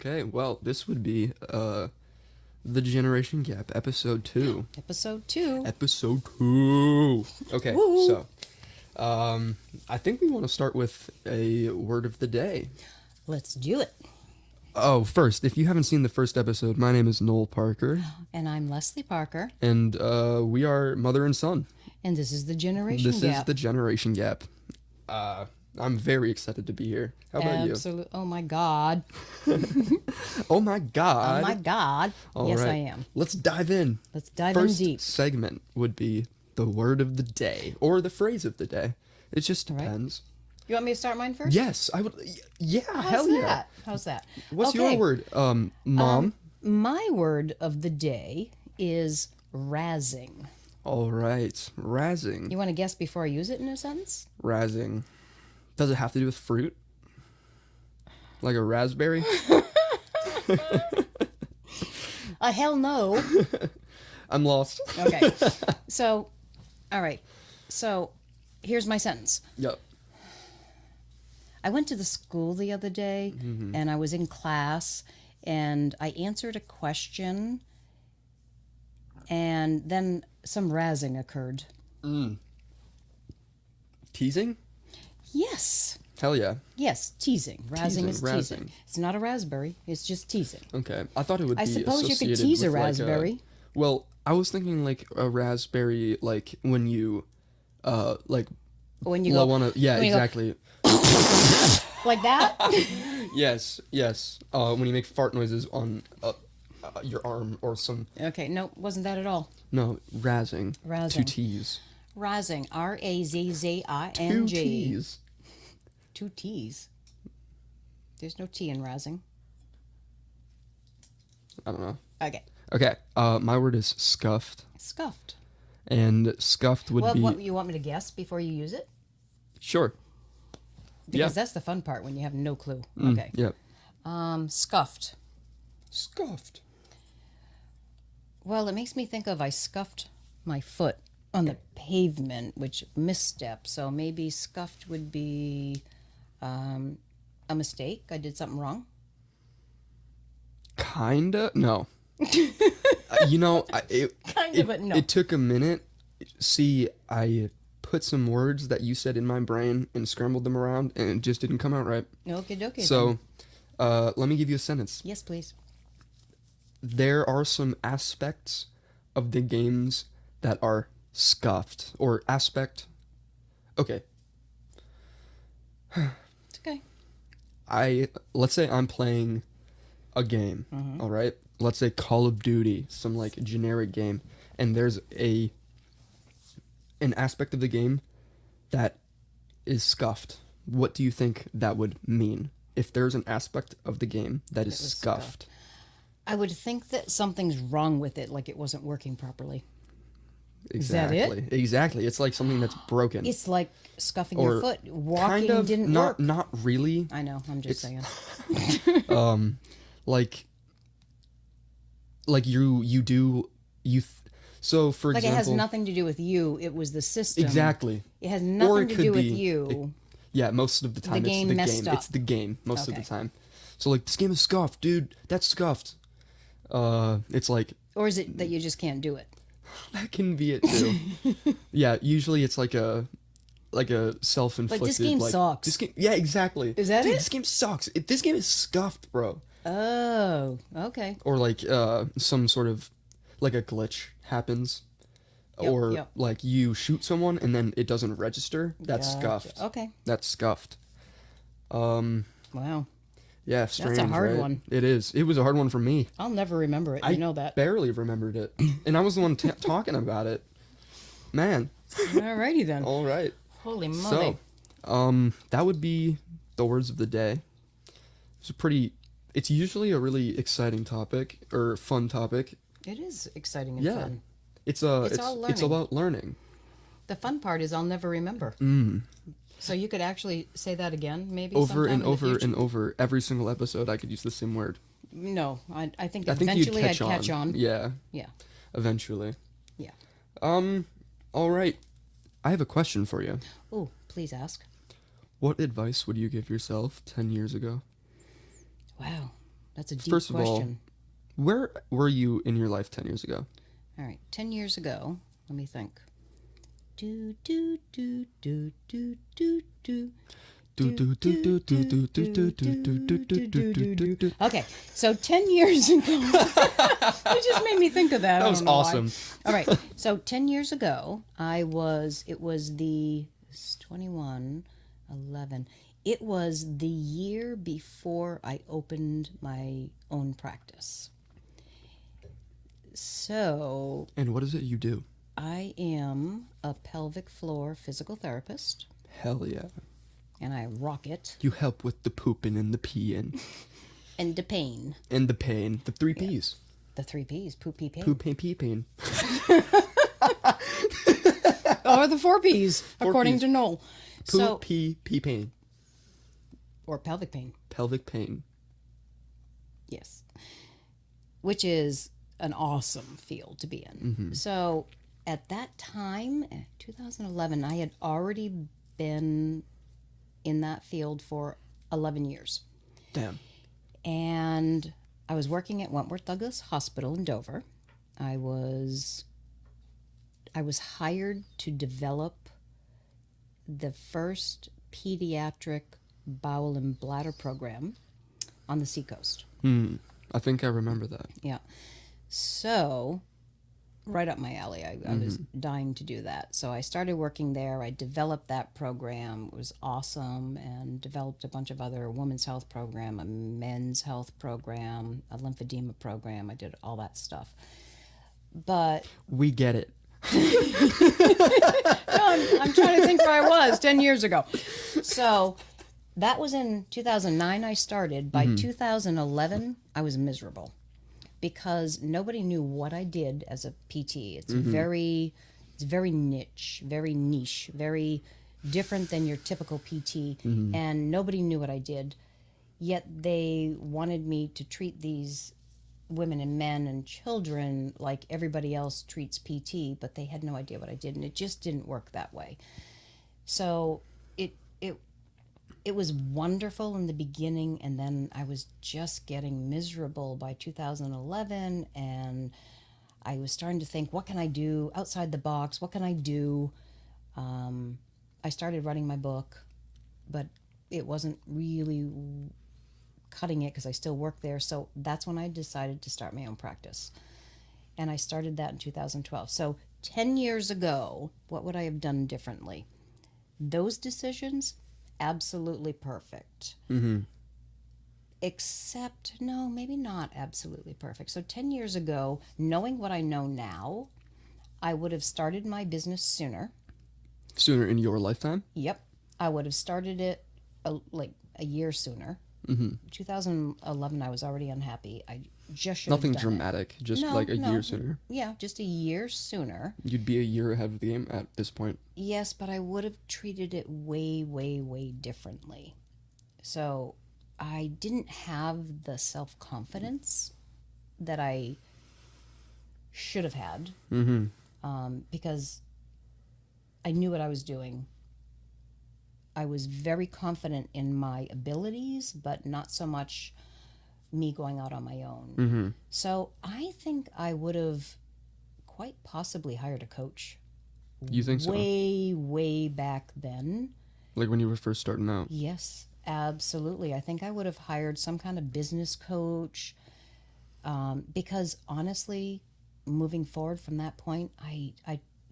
Okay, well, this would be the Generation Gap, episode 2. Episode 2. Episode 2. Okay, Woo. so I think we want to start with a word of the day. Let's do it. Oh, first, if you haven't seen the first episode, my name is Noel Parker. And I'm Leslie Parker. And we are mother and son. And this is the Generation Gap. This is the Generation Gap. I'm very excited to be here. How about you? Absolutely. Oh my God. Oh my God. Oh my God. All yes, right. I am. Let's dive in. Let's dive First in deep. segment would be the word of the day or the phrase of the day. It just All right. depends. You want me to start mine first? Yes, I would. Yeah, How's hell that? yeah. How's that? What's Okay. your word, Mom? My word of the day is razzing. All right, razzing. You want to guess before I use it in a sentence? Razzing. Does it have to do with fruit? Like a raspberry? Hell no. I'm lost. Okay. So, all right. So, here's my sentence. Yep. I went to the school the other day, and I was in class, and I answered a question, and then some razzing occurred. Teasing? Yes. Hell yeah. Yes, teasing. Razzing is razzing. teasing. It's not a raspberry. It's just teasing. Okay. I thought it would be I suppose you could associated tease a with, like, raspberry. well, I was thinking like a raspberry, like when you, like When you blow go on a, yeah, when you go- exactly. like that. Yes. When you make fart noises on your arm or some. Okay, no, wasn't that at all. No, razzing. Razzing. Two T's. Razzing. Razzing. Two T's. 2 T's. There's no T in razzing. I don't know. Okay. Okay. My word is scuffed, Scuffed. and scuffed would Well, be what you want me to guess before you use it? sure. Because Yeah. that's the fun part when you have no clue. Okay. Yep. Scuffed. Scuffed. Well, it makes me think of I scuffed my foot on the pavement, which misstep. So maybe scuffed would be a mistake. I did something wrong. Kinda. No. Kind of, but no. It took a minute. See, I put some words that you said in my brain and scrambled them around, and it just didn't come out right. Okay, okay. So, let me give you a sentence. Yes, please. There are some aspects of the games that are scuffed, or aspect. Okay. It's okay. Let's say I'm playing a game, all right? Let's say Call of Duty, some like generic game, and there's an aspect of the game that is scuffed. What do you think that would mean? If there's an aspect of the game that is was scuffed. I would think that something's wrong with it, like it wasn't working properly. Exactly. that it? Exactly. It's like something that's broken. It's like scuffing Or your foot. Walking kind of didn't not work. not really. I know. I'm just saying. Like you do you so for Like example it has nothing to do with you. It was the system. exactly. It has Or nothing it to could do with be- you. Yeah, most of the time it's game the messed game. up. It's the game most of Okay. the time. So like this game is scuffed, dude. That's scuffed. It's like Or is it that you just can't do it? that can be it too. Yeah, usually it's like a self-inflicted. Like, this game sucks. This game, yeah, exactly. Is that Dude, it? This game sucks. This game is scuffed, bro. Oh, okay. Or like some sort of like a glitch happens. Yep, Or yep. like you shoot someone and then it doesn't register. That's Gotcha. scuffed. Okay. That's scuffed. Wow. Yeah, strange. hard right? one. It is. It was a hard one for me. I'll never remember it. I You know that. barely remembered it, and I was the one talking about it. Man. Alrighty then. All right. Holy moly. So, that would be the words of the day. It's usually a really exciting topic or fun topic. It is exciting and Yeah. fun. It's all it's learning. about learning. The fun part is I'll never remember. So you could actually say that again, maybe Over sometime and in the over future? and over every single episode I could use the same word. No, I think I think eventually you'd I'd catch on. Yeah, Yeah. eventually. Yeah. All right. I have a question for you. Oh, please ask. What advice would you give yourself 10 years ago? Wow. That's a deep First of all, question. where were you in your life 10 years ago? All right, 10 years ago, let me think. Do, do, do, do, do, do, do. Okay, so 10 years ago, it just made me think of that. That was awesome. All right, so 10 years ago, it was the 21, 11. It was the year before I opened my own practice. So And what is it you do? I am a pelvic floor physical therapist, Hell yeah. and I rock it. You help with the pooping and the peeing. And the pain. And the pain. The 3 P's. The 3 P's. Poop, pee, pain. Poop, pain, pee, pain. Or the 4 P's, 4 according Ps. to Noel. Poop, pee, pee, pain. Or pelvic pain. Pelvic pain. Yes. Which is an awesome field to be in. Mm-hmm. So at that time, 2011, I had already been in that field for 11 years. Damn. And I was working at Wentworth Douglas Hospital in Dover. I was hired to develop the first pediatric bowel and bladder program on the seacoast. I think I remember that. Yeah. So, right up my alley. I was dying to do that. So I started working there. I developed that program. It was awesome, and developed a bunch of other women's health program, a men's health program, a lymphedema program. I did all that stuff. But We get it. I'm trying to think where I was 10 years ago. So that was in 2009 I started. By 2011, I was miserable because nobody knew what I did as a PT. It's very niche, very niche, very different than your typical PT, and nobody knew what I did. Yet they wanted me to treat these women and men and children like everybody else treats PT, but they had no idea what I did, and it just didn't work that way. So it was wonderful in the beginning, and then I was just getting miserable by 2011, and I was starting to think, what can I do outside the box? What can I do? I started writing my book, but it wasn't really cutting it because I still work there. So that's when I decided to start my own practice. And I started that in 2012. So 10 years ago, what would I have done differently? Those decisions, absolutely perfect. Except, no, maybe not absolutely perfect. So 10 years ago, knowing what I know now, I would have started my business sooner. Sooner in your lifetime? Yep. I would have started it like a year sooner. 2011, I was already unhappy. I just should Nothing have done dramatic, just No, like a no. year sooner. Yeah, just a year sooner. You'd be a year ahead of the game at this point. Yes, but I would have treated it way, way, way differently. So I didn't have the self-confidence that I should have had because I knew what I was doing. I was very confident in my abilities, but not so much me going out on my own. So I think I would have quite possibly hired a coach. You think so? Way, way back then. Like when you were first starting out? Yes, absolutely. I think I would have hired some kind of business coach because honestly, moving forward from that point, I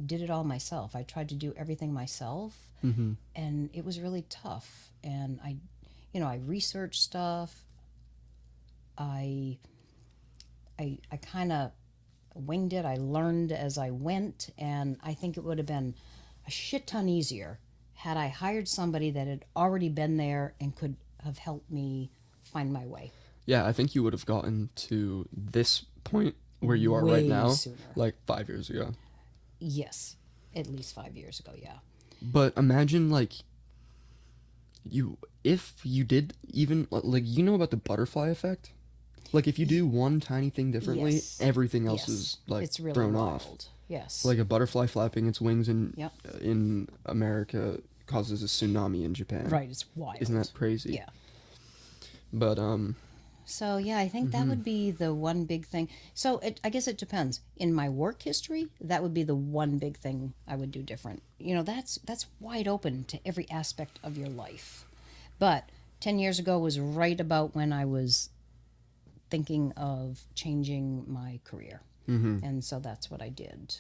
did it all myself. I tried to do everything myself, and it was really tough. And I researched stuff. I kind of winged it. I learned as I went, and I think it would have been a shit ton easier had I hired somebody that had already been there and could have helped me find my way. Yeah, I think you would have gotten to this point where you are Way right now, sooner. like 5 years ago. Yes, at least 5 years ago, yeah. But imagine, like, if you did even, like, you know about the butterfly effect? Like, if you do one tiny thing differently, Yes. everything else Yes. is, like, It's really thrown wild. off. Yes. Like a butterfly flapping its wings Yep. in America causes a tsunami in Japan. Right, it's wild. Isn't that crazy? Yeah. But, So yeah, I think that would be the one big thing. So I guess it depends. In my work history, that would be the one big thing I would do different. That's wide open to every aspect of your life. But 10 years ago was right about when I was thinking of changing my career. And so that's what I did.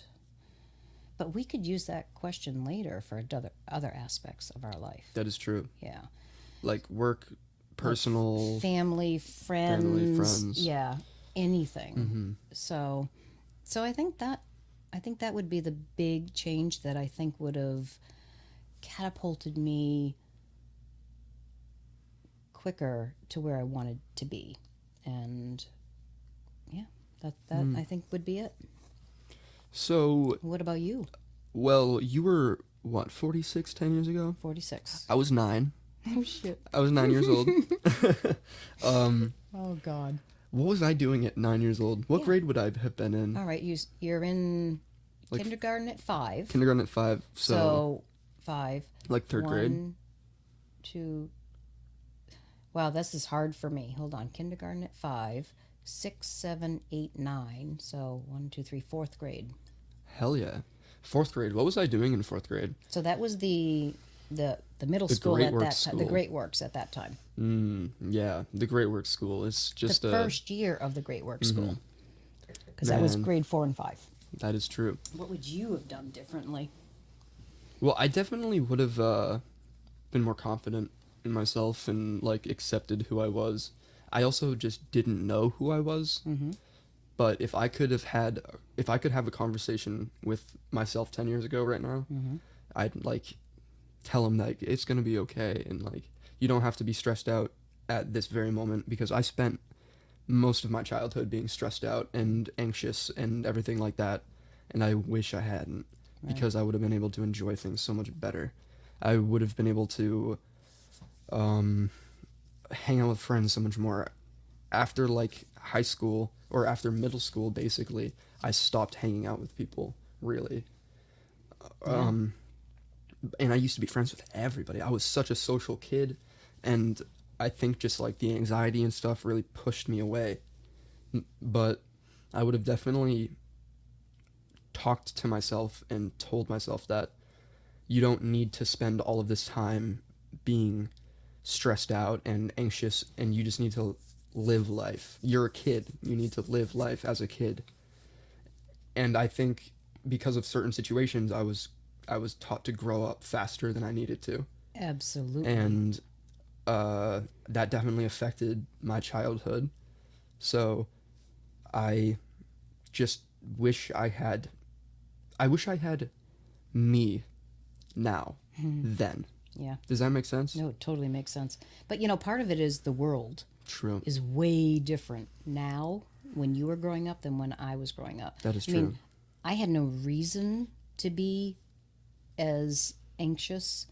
But we could use that question later for other aspects of our life. That is true. Yeah. Like work, personal, Family, friends, friends. yeah, anything. So I think that would be the big change that I think would have catapulted me quicker to where I wanted to be. And yeah, that I think would be it. So, What about you? well, you were what, 46 10 years ago? 46. I was 9. Oh shit. I was 9 years old. Oh god. What was I doing at 9 years old? What Yeah. grade would I have been in? All right, you're in Like kindergarten at 5. Kindergarten at 5. So 5. Like third grade. 1, 2. Wow, this is hard for me. Hold on. Kindergarten at 5, 6, 7, 8, 9. So 1, 2, 3, fourth grade. Hell yeah. Fourth grade. What was I doing in fourth grade? So that was the middle The school Great at Works that time. The School. Great Works at that time. Yeah, the Great Works School. It's just The first year of the Great Works School. Because that was Man. grade 4 and 5. That is true. What would you have done differently? Well, I definitely would have been more confident in myself and like accepted who I was. I also just didn't know who I was. But if I could have a conversation with myself 10 years ago right now, I'd like tell him that it's going to be okay and like you don't have to be stressed out at this very moment, because I spent most of my childhood being stressed out and anxious and everything like that, and I wish I hadn't, because I would have been able to enjoy things so much better. I would have been able to hang out with friends so much more. After like high school or after middle school, basically, I stopped hanging out with people, really. And I used to be friends with everybody. I was such a social kid, and I think just like the anxiety and stuff really pushed me away. But I would have definitely talked to myself and told myself that you don't need to spend all of this time being stressed out and anxious, and you just need to live life. You're a kid. You need to live life as a kid. And I think because of certain situations, I was taught to grow up faster than I needed to. Absolutely. And that definitely affected my childhood. So I just wish I had me now, then. Yeah. Does that make sense? No, it totally makes sense. But part of it is the world True. is way different now when you were growing up than when I was growing up. That is I true. mean, I had no reason to be as anxious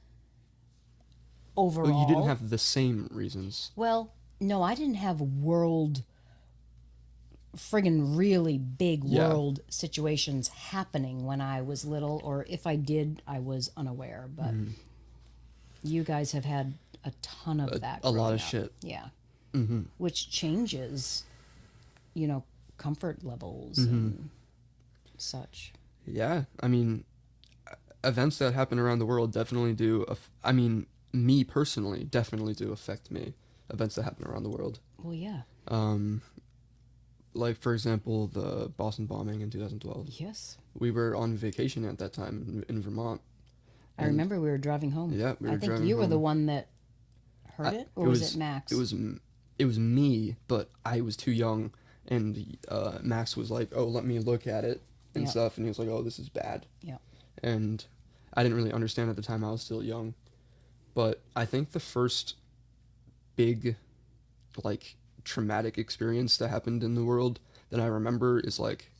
overall. Well, you didn't have the same reasons. Well, no, I didn't have friggin' really big Yeah. world situations happening when I was little, or if I did, I was unaware. But you guys have had a ton of that. A lot growing of up. shit. Yeah. Which changes, comfort levels Mm-hmm. and such. Yeah, I mean, events that happen around the world definitely do. Me personally definitely do affect me. Events that happen around the world. Well, yeah. Like for example, the Boston bombing in 2012. Yes. We were on vacation at that time in Vermont. I remember we were driving home. Yeah, we were I think driving you were the home. one that heard it, or was it Max? It was me, but I was too young, and Max was like, "Oh, let me look at it and Yeah. stuff," and he was like, "Oh, this is bad." Yeah. And I didn't really understand at the time. I was still young, but I think the first big, like, traumatic experience that happened in the world that I remember is like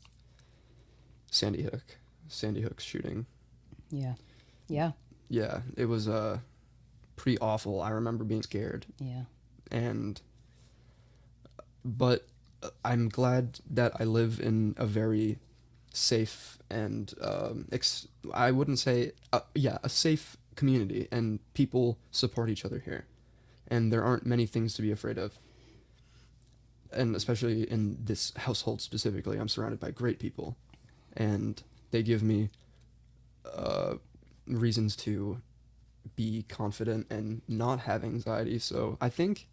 Sandy Hook's shooting. Yeah. Yeah. Yeah, it was pretty awful. I remember being scared, Yeah. but I'm glad that I live in a very safe and I wouldn't say a safe community, and people support each other here, and there aren't many things to be afraid of. and especially in this household specifically, I'm surrounded by great people, and they give me reasons to be confident and not have anxiety. So I think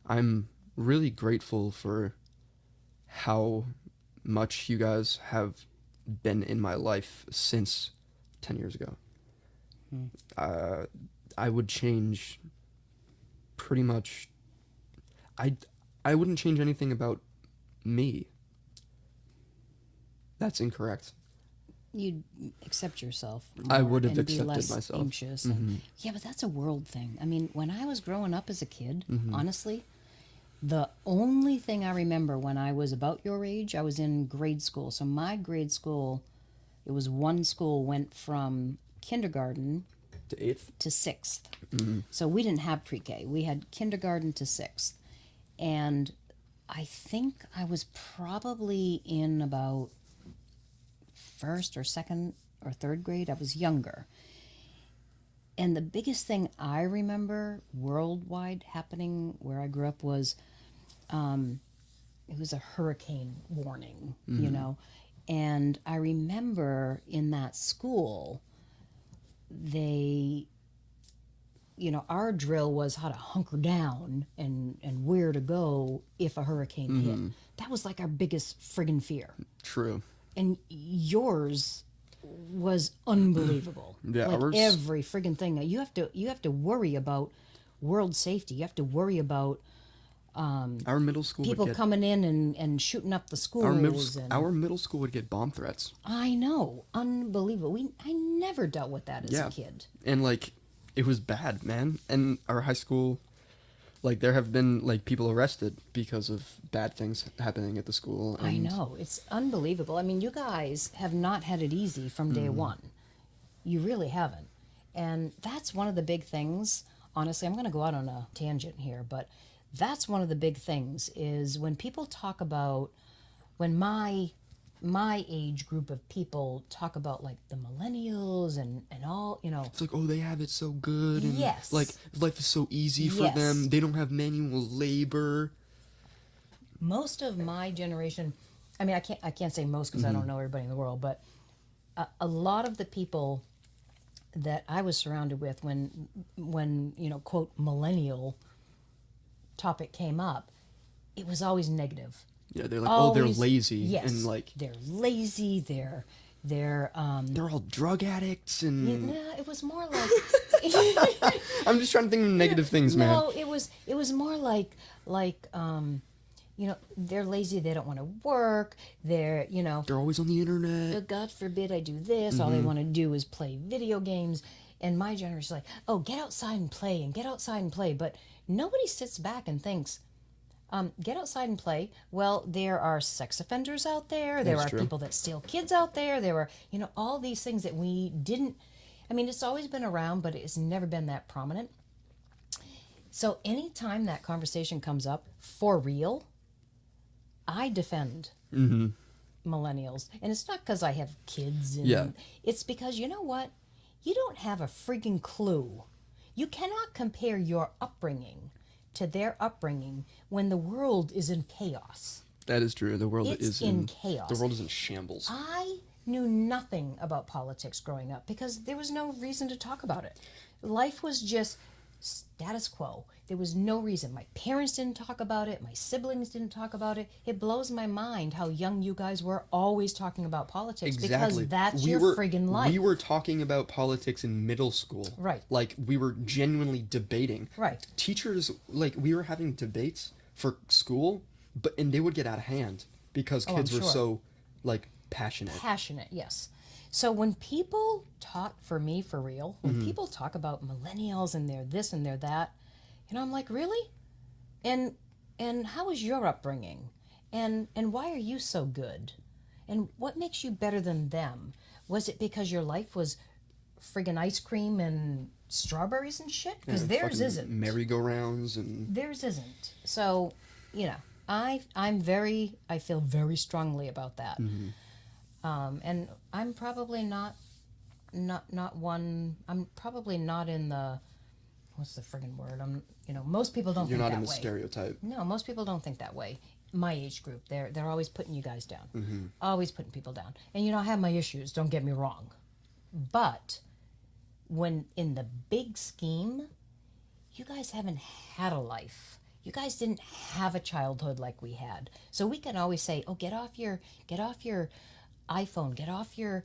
I'm really grateful for how much you guys have been in my life since 10 years ago. I would change pretty much. I wouldn't change anything about me. That's incorrect. You'd accept yourself I more would have and be accepted less myself. anxious. And, yeah, but that's a world thing. I mean, when I was growing up as a kid, honestly, the only thing I remember when I was about your age, I was in grade school. So my grade school, it was one school went from kindergarten To 8th. to 6th. So we didn't have pre-K. We had kindergarten to 6th. And I think I was probably in about first or second or third grade. I was younger. And the biggest thing I remember worldwide happening where I grew up was it was a hurricane warning, you know. And I remember in that school, they, you know, our drill was how to hunker down and where to go if a hurricane hit. That was like our biggest friggin' fear. True. And yours was unbelievable. Yeah, like ours- every friggin' thing. You have to worry about world safety. You have to worry about Our middle school people would get coming in and shooting up the schools. our middle school would get bomb threats. I know, unbelievable. I never dealt with that as Yeah. a kid. And like it was bad, man. And our high school, like there have been like people arrested because of bad things happening at the school. I And know, it's unbelievable. I mean, you guys have not had it easy from day one. You really haven't. And that's one of the big things. Honestly, I'm going to go out on a tangent here, but that's one of the big things is when people talk about, when my age group of people talk about like the millennials and all, you know. It's like, oh, they have it so good, and Yes. like life is so easy for Yes. them. They don't have manual labor. Most of my generation, I mean, I can't say most because I don't know everybody in the world, but a lot of the people that I was surrounded with when you know, quote, millennial topic came up, it was always negative. Yeah, they're like, oh, they're Always- lazy, yes, and like they're lazy. They're they're all drug addicts, and yeah, it was more like I'm just trying to think of negative things, man. no, it was more like you know, they're lazy. They don't want to work. They're, you know, They're always on the internet. God forbid I do this. All they want to do is play video games. And my generation's like, oh, get outside and play and get outside and play. But nobody sits back and thinks, get outside and play. Well, there are sex offenders out there. There That's are true. people that steal kids out there. There are, you know, all these things that we didn't. I mean, it's always been around, but it's never been that prominent. So anytime that conversation comes up, for real, I defend millennials. And it's not because I have kids. And Yeah. It's because, you know what? You don't have a freaking clue. You cannot compare your upbringing to their upbringing when the world is in chaos. That is true. The world It's is in chaos. The world is in shambles. I knew nothing about politics growing up because there was no reason to talk about it. Life was just status quo. There was no reason. My parents didn't talk about it. My siblings didn't talk about it. It blows my mind how young you guys were always talking about politics because that's your friggin' life. We were talking about politics in middle school. Right. Like, we were genuinely debating. Right. Teachers, like, we were having debates for school, and they would get out of hand because kids were sure. so, like, passionate. Passionate, yes. So when people talk, for me, for real, when people talk about millennials and they're this and they're that, you know, I'm like, really? And how was your upbringing? And why are you so good? And what makes you better than them? Was it because your life was friggin' ice cream and strawberries and shit? Because And theirs fucking isn't. merry-go-rounds and... Theirs isn't. So, you know, I feel very strongly about that. And I'm probably not one. I'm probably not in the. What's the friggin' word? You know, most people don't You're think not that in the way. stereotype. No, most people don't think that way. my age group, they're always putting you guys down, always putting people down. And I have my issues. Don't get me wrong, but when in the big scheme, you guys haven't had a life. You guys didn't have a childhood like we had. So we can always say, "Oh, get off your iPhone, get off your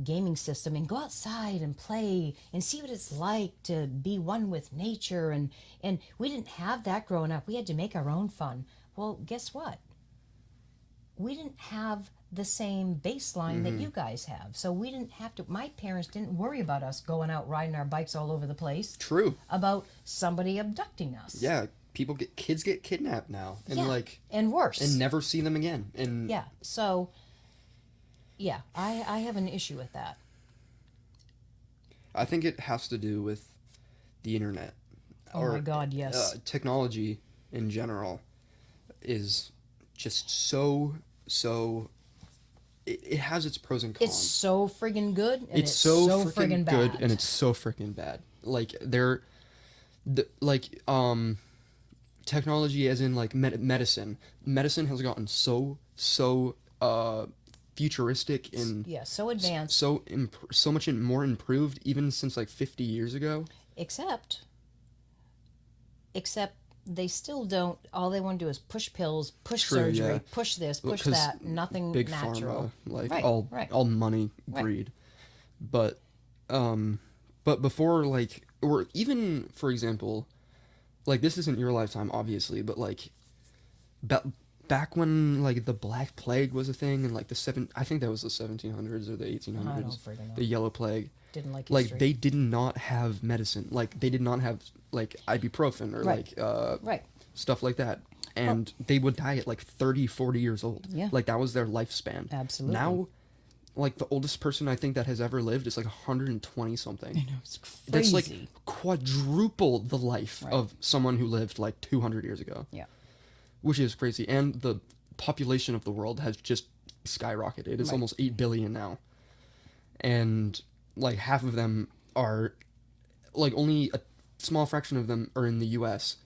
gaming system and go outside and play and see what it's like to be one with nature." And we didn't have that growing up. We had to make our own fun. Well, guess what? We didn't have the same baseline that you guys have. So we didn't have to, my parents didn't worry about us going out riding our bikes all over the place. True. About somebody abducting us. Yeah, kids get kidnapped now, and and worse, and never see them again. And so I have an issue with that. I think it has to do with the internet. Oh my God, yes. Technology in general is just so it has its pros and cons. It's so friggin' good, and it's so friggin' good, bad. and it's so friggin' bad. Like technology, as in like medicine. Medicine has gotten so futuristic and so advanced, so much more improved, even since like 50 years ago. Except they still don't. All they want to do is push pills, push surgery, push this, push that. Nothing big natural. Pharma, like all money, greed. But before, like, or even for example, like, this isn't your lifetime, obviously, but like back when like the Black Plague was a thing, and like I think that was the 1700s or the 1800s. I don't friggin' know. The Yellow Plague. Didn't like history. Like, they did not have medicine. Like, they did not have like ibuprofen or stuff like that. And they would die at like 30, 40 years old. Yeah. Like, that was their lifespan. Absolutely. Now, like, the oldest person I think that has ever lived is like 120 something. I know, it's crazy. That's like quadruple the life of someone who lived like 200 years ago. Yeah. Which is crazy. And the population of the world has just skyrocketed. It's almost 8 billion now. And like half of them are, like, only a small fraction of them are in the US,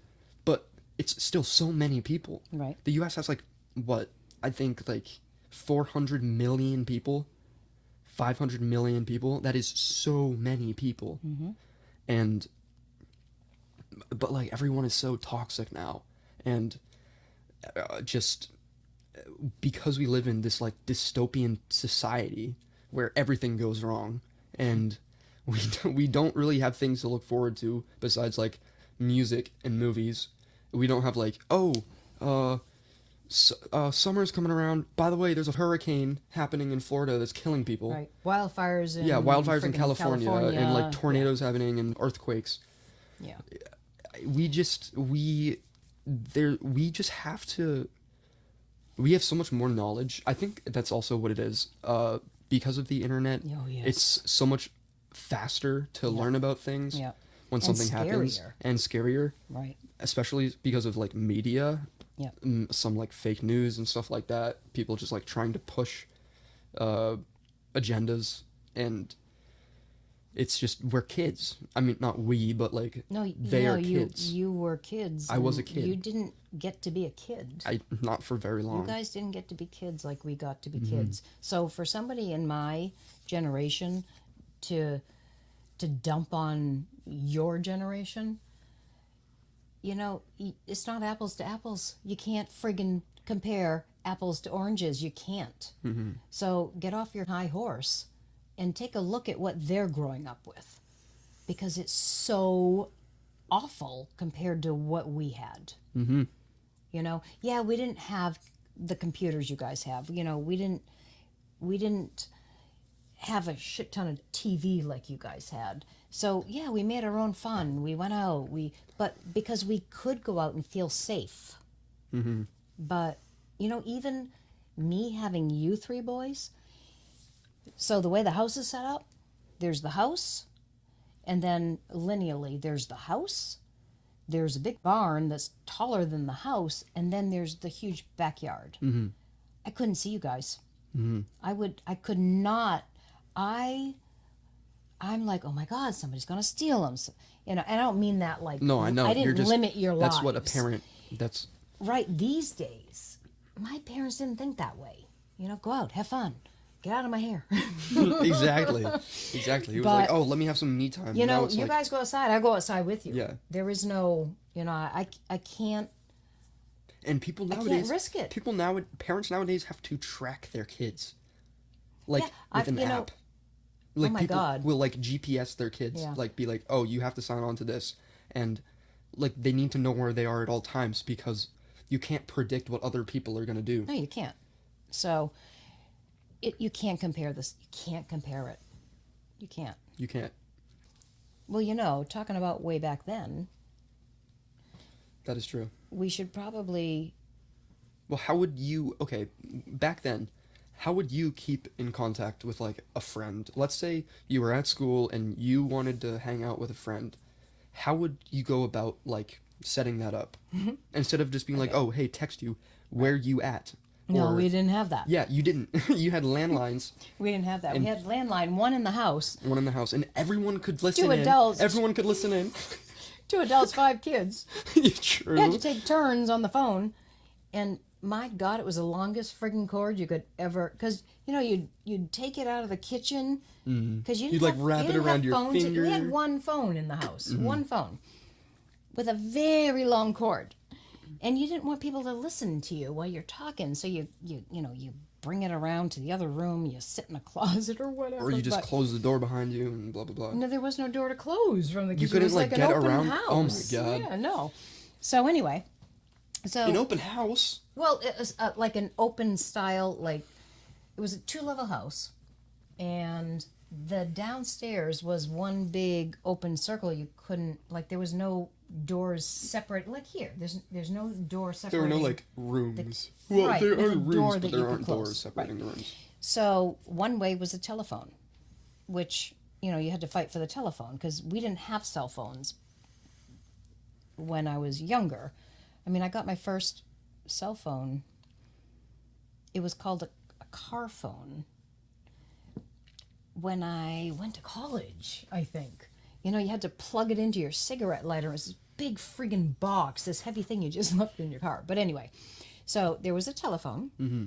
but it's still so many people. Right. The US has like, what, I think like 400 million people, 500 million people. That is so many people. And but like, everyone is so toxic now, and just because we live in this like dystopian society where everything goes wrong, and we don't really have things to look forward to besides like music and movies. We don't have like, summer's coming around. By the way, there's a hurricane happening in Florida that's killing people. Right. Wildfires in in California, and like tornadoes happening and earthquakes. Yeah. We just have to. We have so much more knowledge. I think that's also what it is. Because of the internet, it's so much faster to learn about things when something happens, and scarier. Right. Especially because of like media. Yeah. Some like fake news and stuff like that. People just like trying to push agendas, and it's just, we're kids. I mean, not we, but like they are kids. You were kids. I was a kid. You didn't get to be a kid. Not for very long. You guys didn't get to be kids like we got to be kids. So for somebody in my generation to dump on your generation, it's not apples to apples. You can't friggin' compare apples to oranges. You can't. So get off your high horse and take a look at what they're growing up with, because it's so awful compared to what we had. We didn't have the computers you guys have. We didn't have a shit ton of TV like you guys had. So we made our own fun. We went out. But because we could go out and feel safe. But even me having you three boys. So the way the house is set up, there's the house, and then lineally there's the house. There's a big barn that's taller than the house, and then there's the huge backyard. I couldn't see you guys. I could not. I'm like, oh my God, somebody's gonna steal them. And I don't mean that like. No, I know. I didn't limit your lives. That's what a parent. That's right. These days, my parents didn't think that way. You know, go out, have fun, get out of my hair. Exactly. Exactly. He was like, But, oh, let me have some me time. you Now know, it's you like, guys go outside, I go outside with you. Yeah. There is no, you know, I can't. and people can't nowadays, risk it. parents nowadays have to track their kids, like Yeah, with an you know, app. Like my people God. will like GPS their kids, Yeah. like be like, oh, you have to sign on to this, and like they need to know where they are at all times because you can't predict what other people are gonna do. No, you can't. So, you can't compare this. You can't compare it. You can't. You can't. Well, you know, talking about way back then, That is true. we should probably. Well, how would you? Okay, back then, how would you keep in contact with like a friend? Let's say you were at school and you wanted to hang out with a friend. How would you go about like setting that up? Instead of just being like, oh, hey, text you, where you at? No, Or- we didn't have that. Yeah, you didn't. You had landlines, We didn't have that. And- We had landline, one in the house, one in the house, and everyone could listen Two in. adults. Everyone could listen in. 2 adults, 5 kids. True. You had to take turns on the phone, and my God, it was the longest friggin' cord you could ever. Because you know, you'd take it out of the kitchen because you didn't You'd, like, have, wrap you it didn't around have your phones. We finger. had one phone in the house, one phone, with a very long cord, and you didn't want people to listen to you while you're talking. So you bring it around to the other room. You sit in a closet or whatever. Or you just but- close the door behind you and blah blah blah. No, there was no door to close from the kitchen. couldn't, it was like, like get an open around? house. Oh, my God. Yeah, no. So anyway, An open house. well, it was like an open style, like it was a 2-level house, and the downstairs was one big open circle. You couldn't, like, there was no doors separate. Like here, there's no door There separating. are no like rooms. Well, right, there there's are a door rooms, that but you there could aren't close. doors separating the rooms. So one way was a telephone, which, you know, you had to fight for the telephone because we didn't have cell phones when I was younger. I mean, I got my first cell phone. It was called a car phone when I went to college, I think. You know, you had to plug it into your cigarette lighter. It was this big friggin' box, this heavy thing you just left in your car. But anyway, so there was a telephone. Mm-hmm.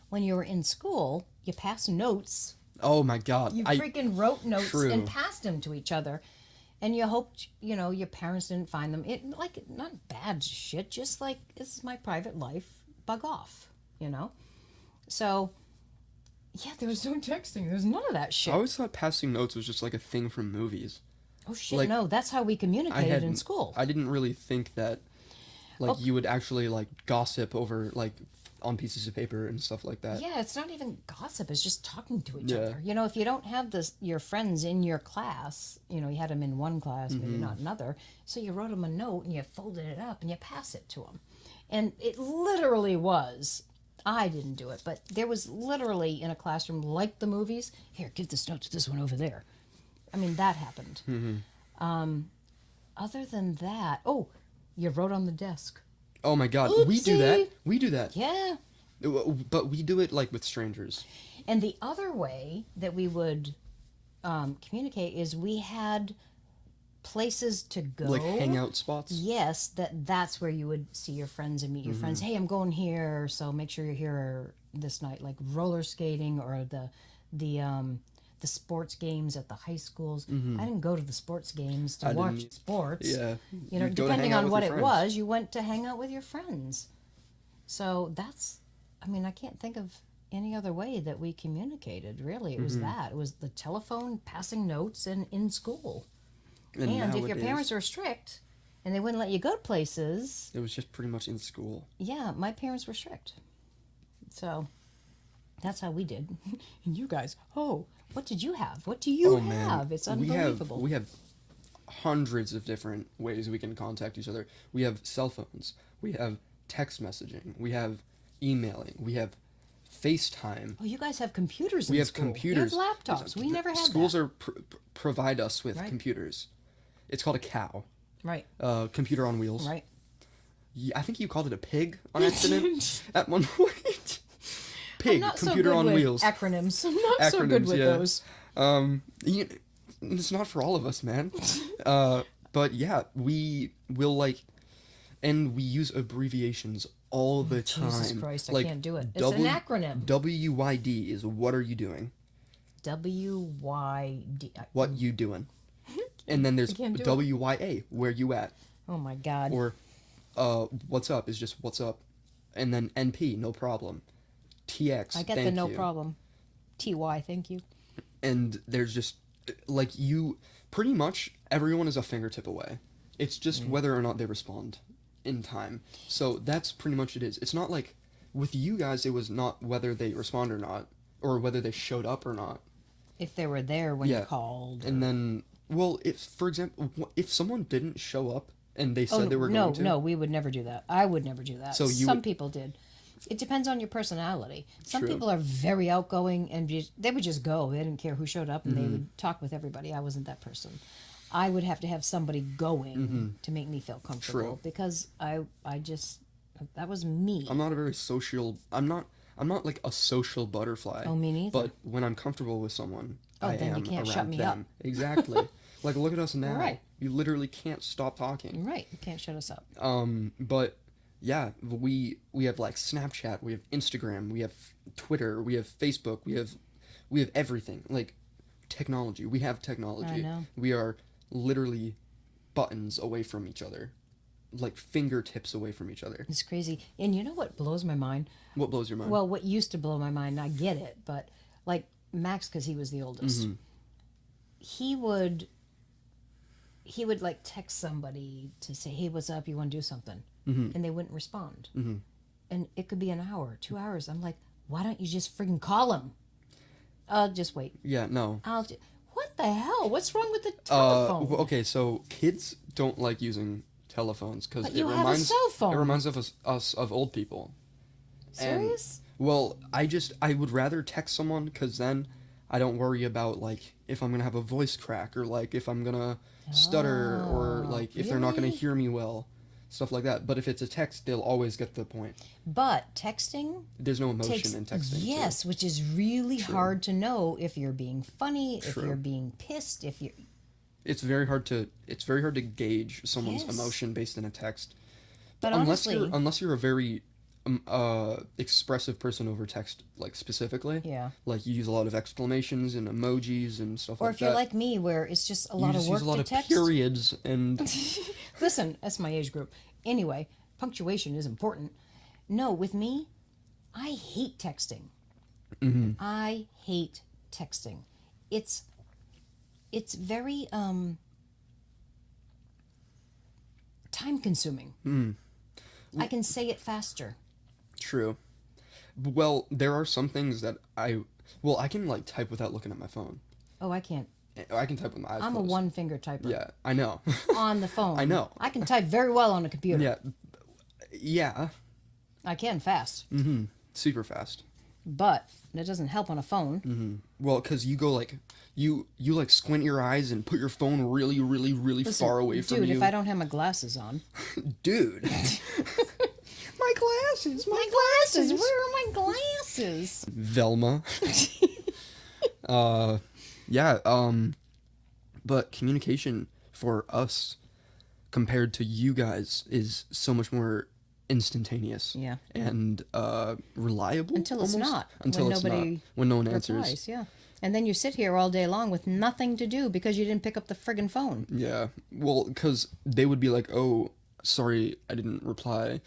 When you were in school, you passed notes. Oh my God! You freaking wrote notes True. and passed them to each other. And you hoped, you know, your parents didn't find them. It, like, not bad shit, just like, this is my private life, bug off, you know? So, yeah, there was no texting. There was none of that shit. I always thought passing notes was just like a thing from movies. Oh, shit, like, no, that's how we communicated in hadn't- school. I didn't really think that, like, Oh. you would actually like gossip over like on pieces of paper and stuff like that. Yeah, it's not even gossip. It's just talking to each Yeah. other. You know, if you don't have your friends in your class, you know, you had them in one class, maybe Mm-hmm. not another. So you wrote them a note and you folded it up and you pass it to them. And it literally was, I didn't do it, but there was literally in a classroom like the movies, here, give this note to this one over there. I mean, that happened. Mm-hmm. Other than that, oh, you wrote on the desk. Oh my God! We do that. Oopsie. We do that. Yeah. But we do it like with strangers. And the other way that we would communicate is we had places to go. Like hangout spots. Yes, that's where you would see your friends and meet your friends. Hey, I'm going here, so make sure you're here this night. Like roller skating or the sports games at the high schools. I didn't go to the sports games to I watch didn't- sports. Yeah. You know, You'd go to depending hang out on with what your it friends. was, you went to hang out with your friends. So that's, I mean, I can't think of any other way that we communicated, really. It was that. It was the telephone, passing notes, and in school. And if your nowadays, parents were strict and they wouldn't let you go to places, it was just pretty much in school. yeah, my parents were strict. So that's how we did. And you guys, oh, what did you have? What do you have? It's unbelievable. We have hundreds of different ways we can contact each other. We have cell phones. We have text messaging. We have emailing. We have FaceTime. Oh, you guys have computers in We have school. computers. You have laptops. We never had Schools that. are provide us with Right. computers. It's called a cow. Right, Computer on wheels. right. I think you called it a pig on accident at one point. Pig, I'm not computer so good on with wheels. acronyms. I'm not so good Acronyms, with yeah. those. It's not for all of us, man. But yeah, we will like, and we use abbreviations all the time. Jesus Christ, I Like, can't do it. It's an acronym. WYD is what are you doing? WYD. What you doing? And then there's can't do it. WYA, where you at? Oh my God. Or what's up is just what's up. And then NP, no problem. TX, I get thank the no you. problem. TY, thank you. And there's just, like, you, pretty much everyone is a fingertip away. It's just whether or not they respond in time. So that's pretty much it is. It's not like, with you guys, it was not whether they respond or not, or whether they showed up or not. If they were there when Yeah. you called. And then, well, if, for example, if someone didn't show up and they said they were going to... No, we would never do that. I would never do that. So Some people did. It depends on your personality. Some True. people are very outgoing and they would just go. They didn't care who showed up and they Mm-hmm. would talk with everybody. I wasn't that person. I would have to have somebody going to make me feel comfortable Mm-hmm. True. because I just that was me. I'm not a very social... I'm not like a social butterfly. Oh, me neither. But when I'm comfortable with someone, I then you am can't around shut me up. them. Exactly. Like, look at us now. Right. You literally can't stop talking. Right, you can't shut us up. But yeah, we have like Snapchat, we have Instagram, we have Twitter, we have Facebook, we have everything. Like, technology. We have technology. I know. We are literally buttons away from each other. Like fingertips away from each other. It's crazy. And you know what blows my mind? What blows your mind? Well, what used to blow my mind, I get it, but like Max, because he was the oldest, he would like text somebody to say, "Hey, what's up? You want to do something?" And they wouldn't respond. And it could be an hour, 2 hours. I'm like, why don't you just friggin' call him? I'll just wait. Yeah, no. What the hell? What's wrong with the telephone? Okay, so kids don't like using telephones because But you have a cell phone. It reminds us of old people. Serious? Well, I would rather text someone because then I don't worry about like if I'm gonna have a voice crack or like if I'm gonna stutter or like if they're not gonna really? hear me well, stuff like that. But if it's a text, they'll always get the point. But texting There's no emotion takes, in texting. too. yes, which is really hard to know if you're being funny, if True. you're being pissed, if you're... It's very hard to gauge someone's Yes. emotion based in a text. But unless honestly... unless you're a very expressive person over text, like specifically. Yeah. Like you use a lot of exclamations and emojis and stuff Or like if that. you're like me, where it's just a you lot just of work use a lot to of text. periods and Listen, that's my age group. Anyway, punctuation is important. No, with me, I hate texting. I hate texting. It's very time consuming. I can say it faster. True. Well, there are some things that I can like type without looking at my phone. Oh, I can't. I can type with my eyes I'm a closed. one-finger typer. Yeah, I know. On the phone. I know. I can type very well on a computer. Yeah. Yeah. I can fast. Super fast. But that doesn't help on a phone. Well, because you go like you like squint your eyes and put your phone really, really, really Listen, far away from dude, you. if I don't have my glasses on. Dude. My glasses. My glasses! Where are my glasses? Velma. Yeah. But communication for us compared to you guys is so much more instantaneous. Yeah. And reliable. Until it's almost? not. Until when it's nobody not. When no one answers. replies, yeah. And then you sit here all day long with nothing to do because you didn't pick up the friggin' phone. Yeah. Well, because they would be like, "Oh, sorry, I didn't reply,"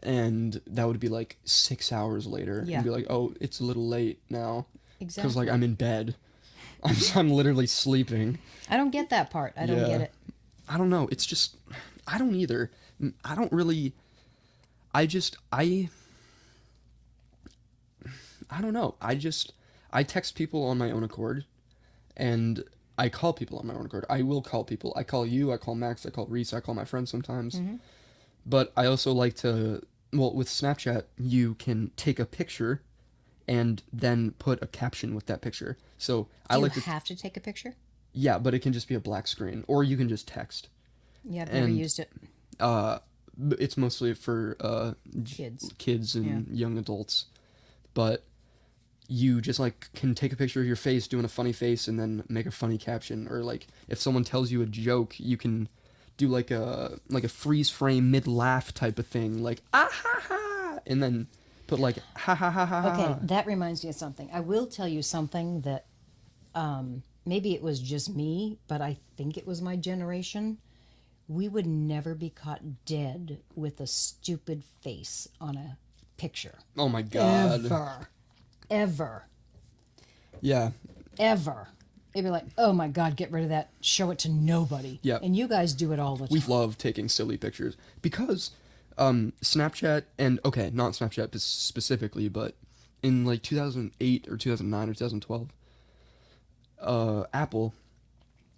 and that would be like 6 hours later. Yeah. And be like, "Oh, it's a little late now." Exactly. Because like I'm in bed. I'm literally sleeping. I don't get that part. I don't Yeah. get it. I don't know. It's just I don't either. I don't really. I don't know. I text people on my own accord, and I call people on my own accord. I will call people. I call you. I call Max. I call Reese. I call my friends sometimes. But I also like to. Well, with Snapchat, you can take a picture, and then put a caption with that picture. So I Do like you to. have to take a picture? Yeah, but it can just be a black screen, or you can just text. Yeah, I've never And- used it. It's mostly for kids and young adults, but you just like can take a picture of your face doing a funny face and then make a funny caption, or like if someone tells you a joke, you can do like a freeze frame mid laugh type of thing, like ah ha ha, and then put like ha ha ha ha ha. Okay, ha. that reminds me of something. I will tell you something that maybe it was just me, but I think it was my generation. We would never be caught dead with a stupid face on a picture. Oh my god. Ever. Yeah. Ever. They'd be like, oh my God, get rid of that. Show it to nobody. Yep. And you guys do it all the time. We love taking silly pictures because Snapchat and okay, not Snapchat specifically, but in like 2008 or 2009 or 2012, Apple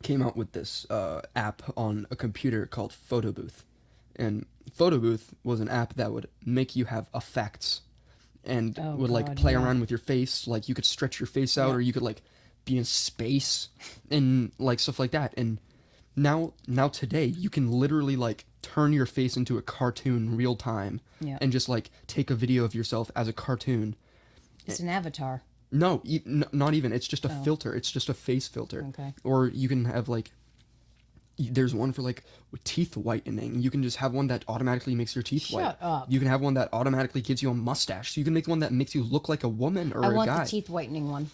came out with this app on a computer called Photo Booth, and Photo Booth was an app that would make you have effects and would like play around with your face, like you could stretch your face out or you could like be in space and like stuff like that. And now today you can literally like turn your face into a cartoon real time and just like take a video of yourself as a cartoon. It's an avatar. No, not even. It's just a filter. It's just a face filter. Okay. Or you can have like, there's one for like teeth whitening. You can just have one that automatically makes your teeth white. Shut up. You can have one that automatically gives you a mustache. So you can make one that makes you look like a woman or I a want guy. the teeth whitening one.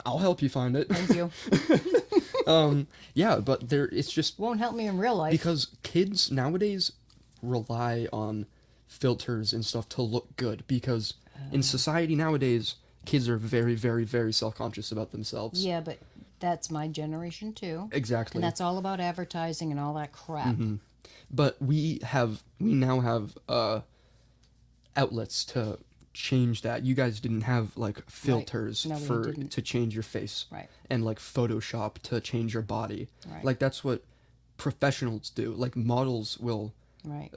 I'll help you find it. Thank you. Yeah, but it's just Won't help me in real life. because kids nowadays rely on filters and stuff to look good because in society nowadays kids are very, very, very self-conscious about themselves. Yeah, but that's my generation too. Exactly. And that's all about advertising and all that crap. But we now have outlets to change that. You guys didn't have like filters No, we for didn't. to change your face. Right. And like Photoshop to change your body. Right. Like that's what professionals do. Like models will Right.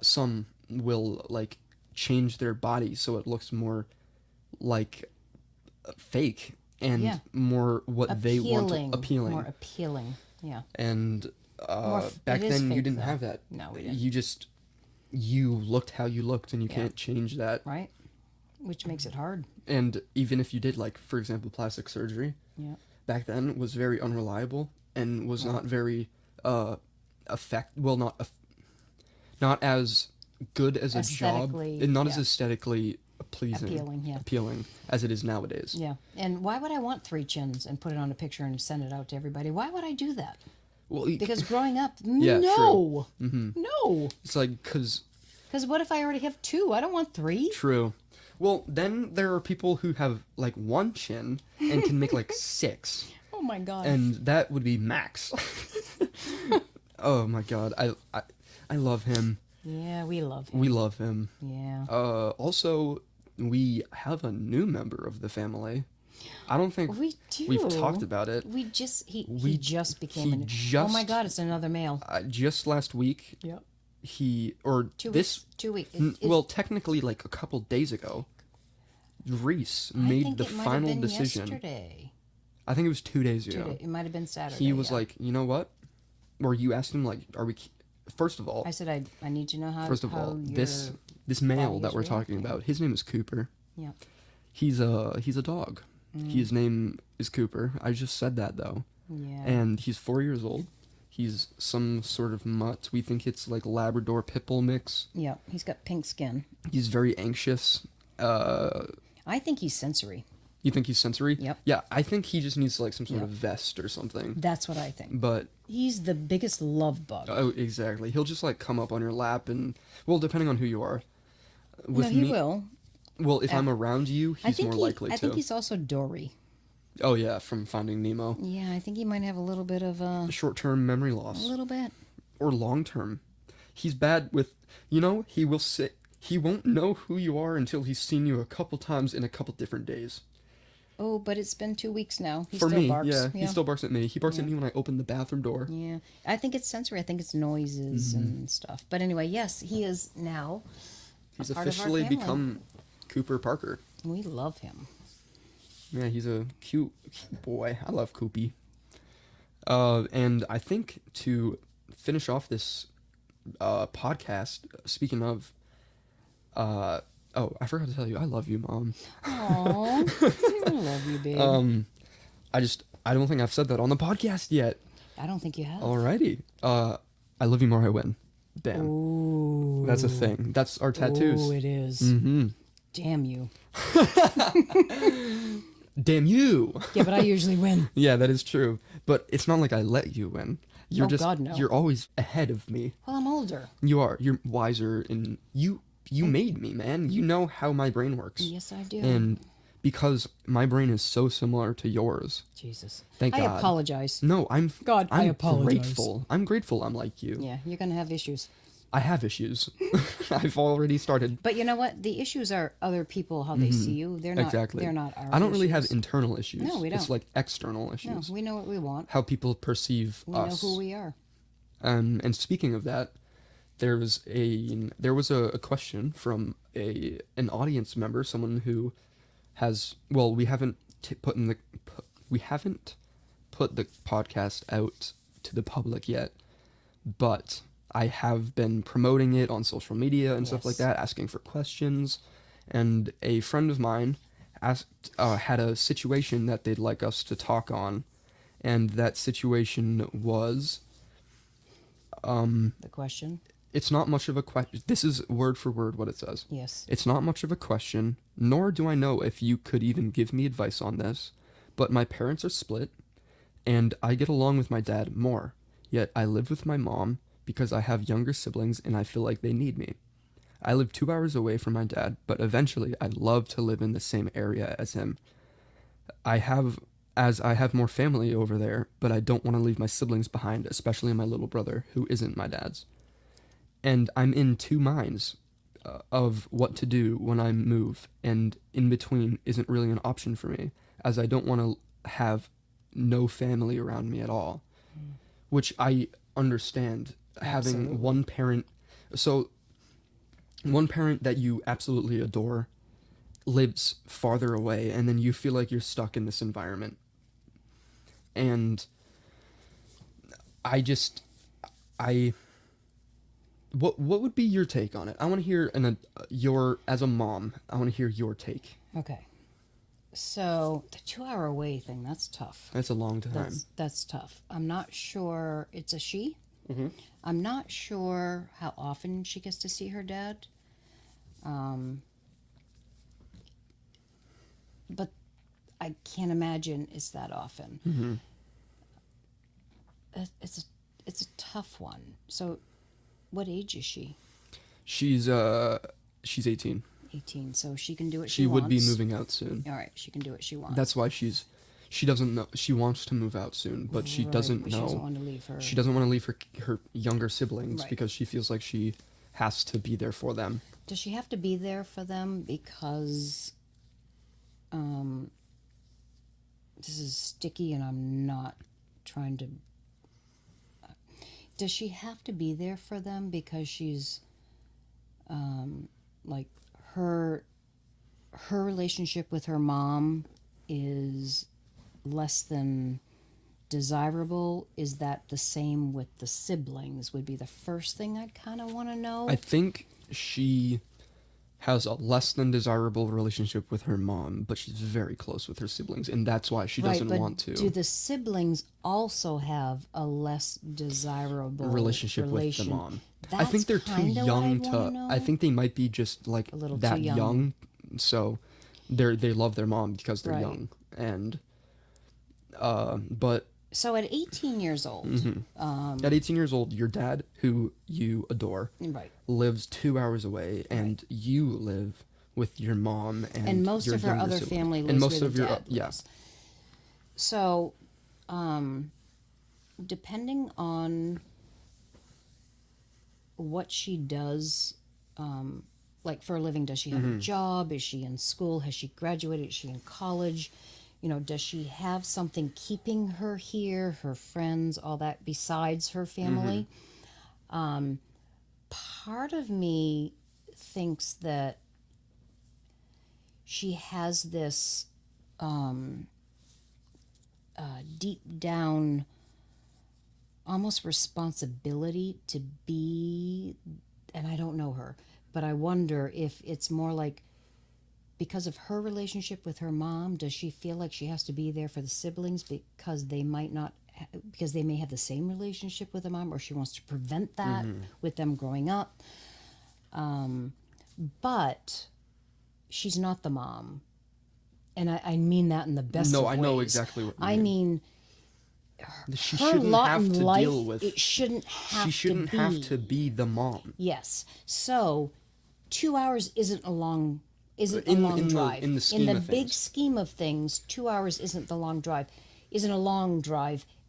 some will like change their body so it looks more like fake and more what they want to, appealing. More appealing. Yeah. And More back it is then you fake, didn't though. have that. No, we didn't. You looked how you looked and you can't change that. Right. Which makes it hard. And even if you did like for example plastic surgery, Yeah. back then was very unreliable and was not very not as good as a job Aesthetically, and not as aesthetically pleasing appealing as it is nowadays. Yeah. And why would I want 3 chins and put it on a picture and send it out to everybody? Why would I do that? Well, Because growing up, Yeah, no. No. it's like because Because what if I already have 2? I don't want 3. true. Well, then there are people who have like 1 chin and can make like 6, Oh my God. and that would be max. Oh my god, I love him. Yeah, we love him. We love him. Yeah. Also, we have a new member of the family. I don't think We do. we've talked about it. He just became he a new. Oh just- my God, it's another male. Just last week, Yep. he or 2 this. weeks. 2 weeks. Well, technically, like a couple days ago, Reese made the final decision. Yesterday. I think it was 2 days ago. It might have been Saturday. He was yeah. like, you know what? Or you asked him like, are we? First of all, I said I need to know how. first of how all, your this male body that is we're talking reacting. about, his name is Cooper. Yeah. He's a dog. Mm. His name is Cooper. I just said that though. Yeah. And he's 4 years old. He's some sort of mutt. We think it's like Labrador Pit Bull mix. Yeah. He's got pink skin. He's very anxious. I think he's sensory. You think he's sensory? Yep. Yeah, I think he just needs like some sort of Yep. vest or something. That's what I think. But He's the biggest love bug. oh, exactly. He'll just like come up on your lap and well, depending on who you are. No, he will. Well, if I'm around you, I he's think more he, likely I to. think he's also Dory. Oh yeah, from Finding Nemo. Yeah, I think he might have a little bit of a Short-term memory loss. little bit. Or long-term. He's bad with, he will say, he won't know who you are until he's seen you a couple times in a couple different days. Oh, but it's been 2 weeks now. He For still me, barks. yeah, he still barks at me. He barks at me when I open the bathroom door. Yeah, I think it's sensory. I think it's noises Mm-hmm. and stuff. But anyway, yes, he is now. He's a part of our officially family. become Cooper Parker. We love him. Yeah, he's a cute boy. I love Coopy. And I think to finish off this podcast, speaking of, oh, I forgot to tell you, I love you, Mom. Aww, I love you, babe. I don't think I've said that on the podcast yet. I don't think you have. Alrighty. I love you more, I win. Bam. Ooh. That's a thing. That's our tattoos. Oh, it is. Mm-hmm. Damn you. Damn you. Yeah, but I usually win. Yeah, that is true. But it's not like I let you win. You're Oh, just God, no. you're always ahead of me. Well, I'm older. You are. You're wiser, and you made me, man. You know how my brain works. Yes, I do. And because my brain is so similar to yours. Jesus. Thank I God. apologize. No, I'm I apologize. grateful. I'm grateful I'm like you. Yeah, you're going to have issues. I have issues. I've already started. But you know what? The issues are other people, how they see you. They're not, Exactly. They're not our I don't really have issues. internal issues. No, we It's don't. like external No, issues. we know what we want. How people perceive We us. know who we are. And speaking of that, there was a question from an audience member, someone who has, well, we haven't put the podcast out to the public yet, but I have been promoting it on social media and stuff like Yes. that, asking for questions, and a friend of mine had a situation that they'd like us to talk on, and that situation was The question? it's not much of a question. This is word for word what it says. Yes. It's not much of a question, nor do I know if you could even give me advice on this, but my parents are split, and I get along with my dad more, yet I live with my mom because I have younger siblings and I feel like they need me. I live 2 hours away from my dad, but eventually I'd love to live in the same area as him. I have more family over there, but I don't want to leave my siblings behind, especially my little brother, who isn't my dad's. And I'm in two minds of what to do when I move, and in between isn't really an option for me, as I don't want to have no family around me at all, which I understand. Absolutely. Having one parent, so one parent that you absolutely adore lives farther away, and then you feel like you're stuck in this environment. And I what would be your take on it? I want to hear your, as a mom, I want to hear your take. Okay. So the 2 hour away thing, that's tough. That's a long time. That's tough. I'm not sure it's a she. Mm-hmm. I'm not sure how often she gets to see her dad. But I can't imagine it's that often. Mm-hmm. It's a tough one. So what age is she? She's 18. 18. So she can do what She she would wants. be moving out soon. All right, she can do what she wants. That's why she doesn't know. She wants to move out soon, but she Right, doesn't but know. She doesn't want to leave her. She doesn't want to leave her younger siblings Right. because she feels like she has to be there for them. Does she have to be there for them because this is sticky and I'm not trying to... Does she have to be there for them because she's like her relationship with her mom is less than desirable? Is that the same with the siblings would be the first thing I'd kind of want to know. I think she has a less than desirable relationship with her mom, but she's very close with her siblings, and that's why she doesn't but want to. do the siblings also have a less desirable relationship with the mom. I That's think they're too kinda what young I'd wanna to. know. I think they might be just like A little that too young. so they love their mom because they're Right. young, and but So at 18 years old, Mm-hmm. at 18 years old, your dad, who you adore, right, lives 2 hours away, and you live with your mom and most your of her younger other sibling. family lives and most where of the your dad yeah. lives. So, depending on what she does, like for a living, does she have a job? Is she in school? Has she graduated? Is she in college? You know, does she have something keeping her here, her friends, all that, besides her family? Part of me thinks that she has this deep down almost responsibility to be, and I don't know her, but I wonder if it's more like because of her relationship with her mom, does she feel like she has to be there for the siblings because they might not because they may have the same relationship with the mom, or she wants to prevent that with them growing up. But she's not the mom. And I mean that in the best of No, ways. I know exactly what you I mean, she her shouldn't lot have in to life, deal with. it shouldn't have She shouldn't to be. have to be the mom. Yes. So 2 hours isn't a long In drive. the scheme of big things. scheme of things, 2 hours isn't a long drive,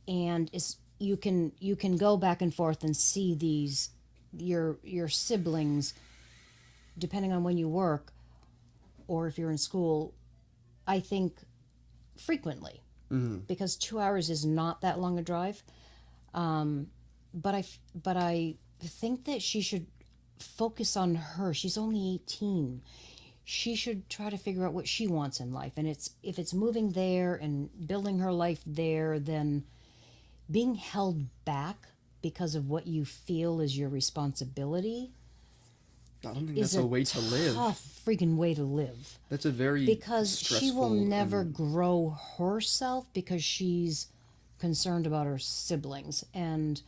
and you can go back and forth and see your siblings, depending on when you work or if you're in school, I think frequently, because 2 hours is not that long a drive. But I think that she should focus on her. She's only 18. She should try to figure out what she wants in life. And if it's moving there and building her life there, then being held back because of what you feel is your responsibility I don't think is that's a way to live. tough freaking way to live. That's a very Because she will stressful never and- grow herself because she's concerned about her siblings. And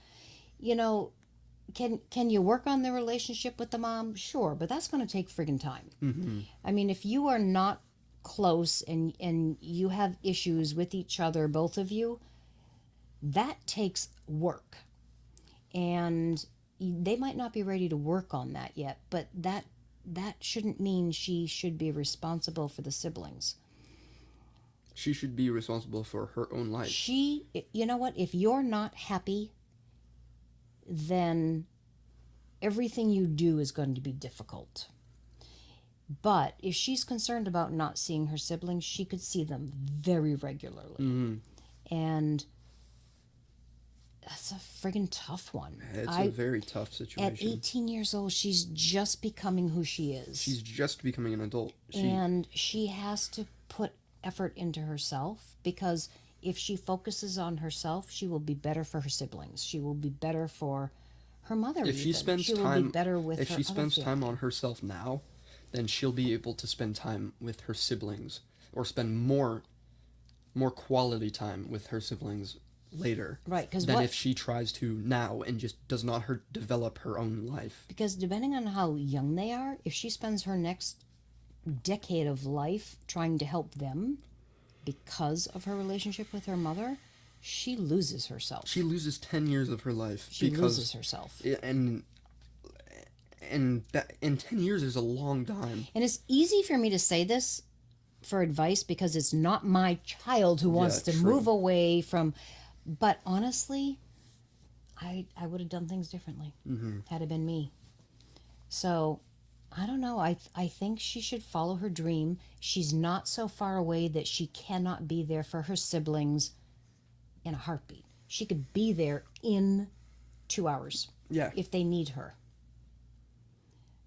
can you work on the relationship with the mom? Sure, but that's going to take friggin' time. I mean, if you are not close and you have issues with each other, both of you, that takes work. And they might not be ready to work on that yet, but that shouldn't mean she should be responsible for the siblings. She should be responsible for her own life. You know what? If you're not happy, then everything you do is going to be difficult. But if she's concerned about not seeing her siblings, she could see them very regularly. And that's a friggin' tough one. It's a very tough situation. At 18 years old, she's just becoming who she is. She's just becoming an adult. And she has to put effort into herself, because if she focuses on herself, she will be better for her siblings. She will be better for her mother. If she spends she time, will be better with if her she spends other time family. on herself now, then she'll be able to spend time with her siblings, or spend more quality time with her siblings later. Right, than if she tries to now and just does not develop her own life. Because depending on how young they are, if she spends her next decade of life trying to help them because of her relationship with her mother, she loses herself. She loses 10 years of her life. She loses herself. And 10 years is a long time. And it's easy for me to say this for advice because it's not my child who wants to true. move away from... But honestly, I would have done things differently had it been me. So, I don't know. I think she should follow her dream. She's not so far away that she cannot be there for her siblings in a heartbeat. She could be there in 2 hours. Yeah. If they need her.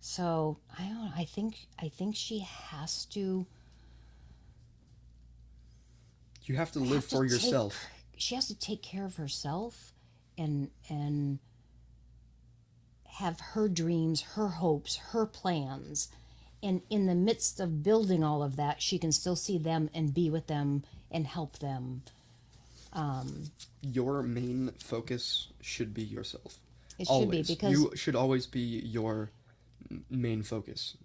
So, I don't know. I think she has to... You have to live for yourself. She has to take care of herself and have her dreams, her hopes, her plans. And in the midst of building all of that, she can still see them and be with them and help them. Your main focus should be yourself. It always. Should be, because... You should always be your main focus.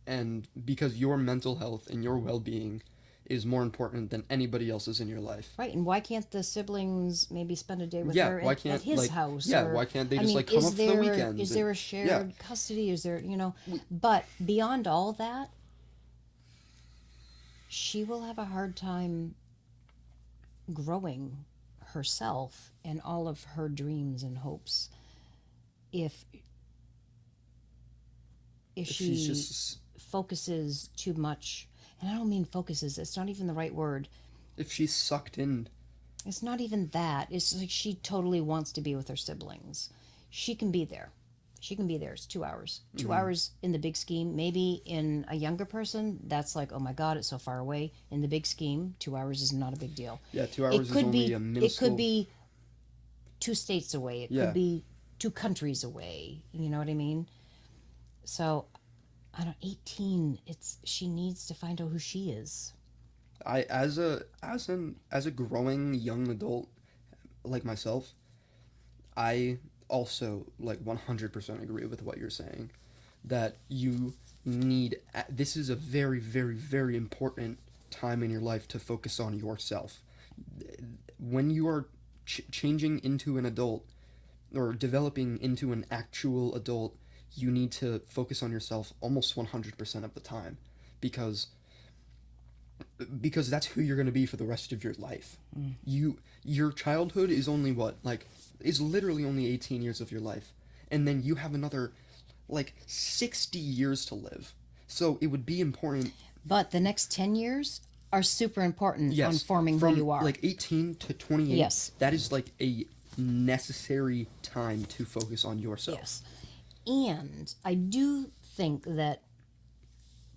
And because your mental health and your well-being is more important than anybody else's in your life. Right, and why can't the siblings maybe spend a day with her why can't, at his house? Yeah, or, why can't they just come up for the weekends? Is there a shared custody? Is there, But beyond all that, she will have a hard time growing herself and all of her dreams and hopes if she just focuses too much. And I don't mean focuses, it's not even the right word. If she's sucked in. It's not even that. It's like she totally wants to be with her siblings. She can be there. It's 2 hours. 2 hours in the big scheme. Maybe in a younger person, that's like, oh my God, it's so far away. In the big scheme, 2 hours is not a big deal. Yeah, 2 hours is only a minuscule... It could be 2 states away. It could be 2 countries away. You know what I mean? So... I don't 18, she needs to find out who she is. As a growing young adult, like myself, I also like 100% agree with what you're saying, that you need, this is a very, very, very important time in your life to focus on yourself. When you are changing into an adult or developing into an actual adult, you need to focus on yourself almost 100% of the time, because that's who you're going to be for the rest of your life. Your childhood is only what, like, is literally only 18 years of your life, and then you have another like 60 years to live. So it would be important. But the next 10 years are super important Yes, on forming from who you are. like 18 to 28. Yes. That is like a necessary time to focus on yourself. Yes. And I do think that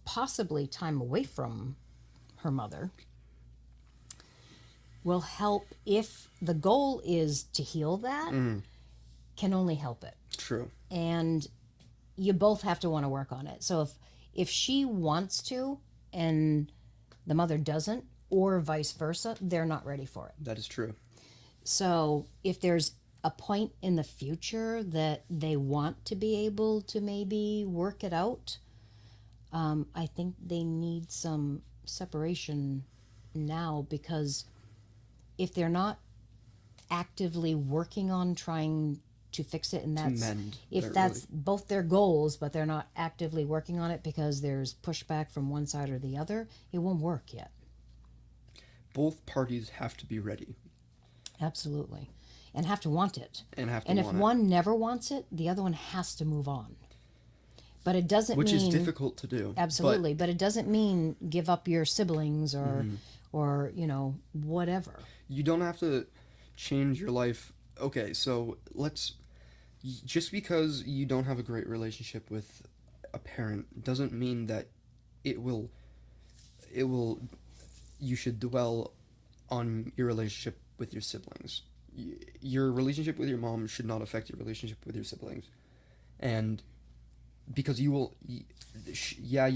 possibly time away from her mother will help. If the goal is to heal that, can only help it. True. And you both have to want to work on it. So if she wants to and the mother doesn't, or vice versa, they're not ready for it. That is true. So if there's a point in the future that they want to be able to maybe work it out, I think they need some separation now, because if they're not actively working on trying to fix it, and that's both their goals, but they're not actively working on it because there's pushback from one side or the other, it won't work yet. Both parties have to be ready. Absolutely. And have to want it. And if one never wants it, the other one has to move on. But it doesn't mean... Which is mean... difficult to do. Absolutely. But it doesn't mean give up your siblings or, or, you know, whatever. You don't have to change your life. Okay, so let's... Just because you don't have a great relationship with a parent doesn't mean that it will... You should dwell on your relationship with your siblings. Your relationship with your mom should not affect your relationship with your siblings. And because you'll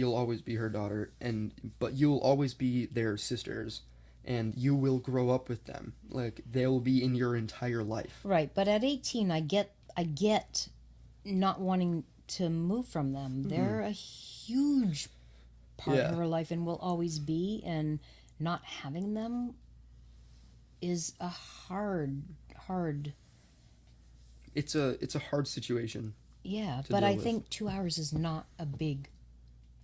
always be her daughter, but you'll always be their sisters, and you will grow up with them. Like, they'll be in your entire life. Right, but at 18, I get not wanting to move from them. They're a huge part of her life and will always be, and not having them is a hard... It's a hard situation. Yeah, but I think 2 hours is not a big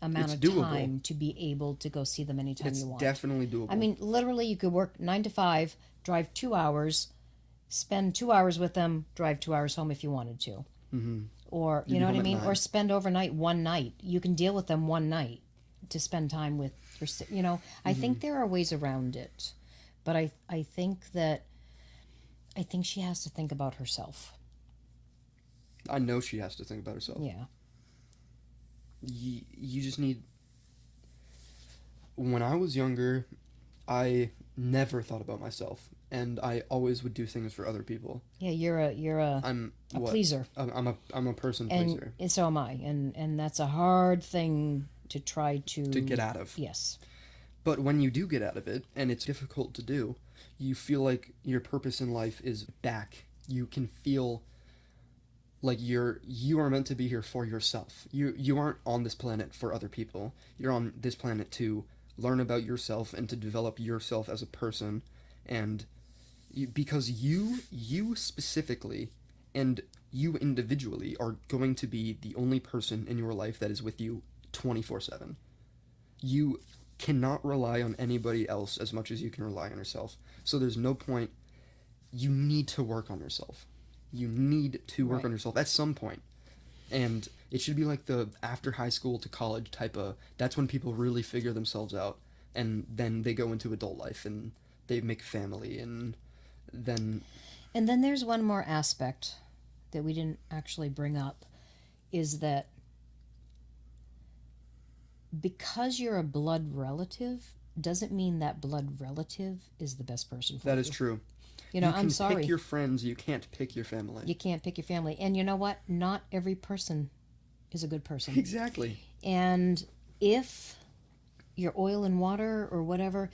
amount of time to be able to go see them anytime you want. It's definitely doable. I mean, literally, you could work 9 to 5, drive 2 hours, spend 2 hours with them, drive 2 hours home if you wanted to. Or, you know what I mean? Or spend overnight one night. You can deal with them one night to spend time with your, you know. I think there are ways around it. But I think she has to think about herself. I know she has to think about herself. Yeah. You just need... When I was younger, I never thought about myself, and I always would do things for other people. Yeah, you're a pleaser. I'm a person pleaser. And so am I, and that's a hard thing to try to get out of. Yes. But when you do get out of it, and it's difficult to do, you feel like your purpose in life is back. You can feel like you are meant to be here for yourself. You aren't on this planet for other people. You're on this planet to learn about yourself and to develop yourself as a person, and because you specifically and you individually are going to be the only person in your life that is with you 24/7. You cannot rely on anybody else as much as you can rely on yourself. So there's no point. You need to work on yourself. You need to work on yourself at some point. And it should be like the after high school to college type of... That's when people really figure themselves out. And then they go into adult life and they make family. And then there's one more aspect that we didn't actually bring up, is that because you're a blood relative doesn't mean that blood relative is the best person for you. That is true. You know, I'm sorry. You can pick your friends, you can't pick your family. You can't pick your family. And you know what? Not every person is a good person. Exactly. And if you're oil and water or whatever,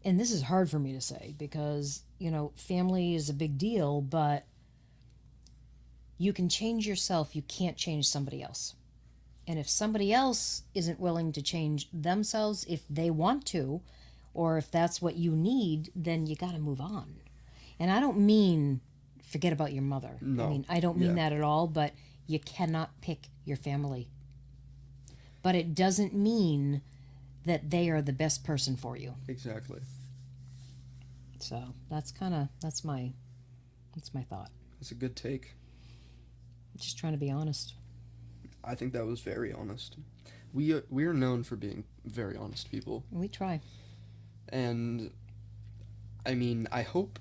and this is hard for me to say because, family is a big deal, but you can change yourself, you can't change somebody else. And if somebody else isn't willing to change themselves if they want to, or if that's what you need, then you got to move on. And I don't mean forget about your mother. No. I mean, I don't mean that at all, but you cannot pick your family. But it doesn't mean that they are the best person for you. Exactly. So that's my thought. That's a good take. Just trying to be honest. I think that was very honest. We are known for being very honest people. We try. And I mean, I hope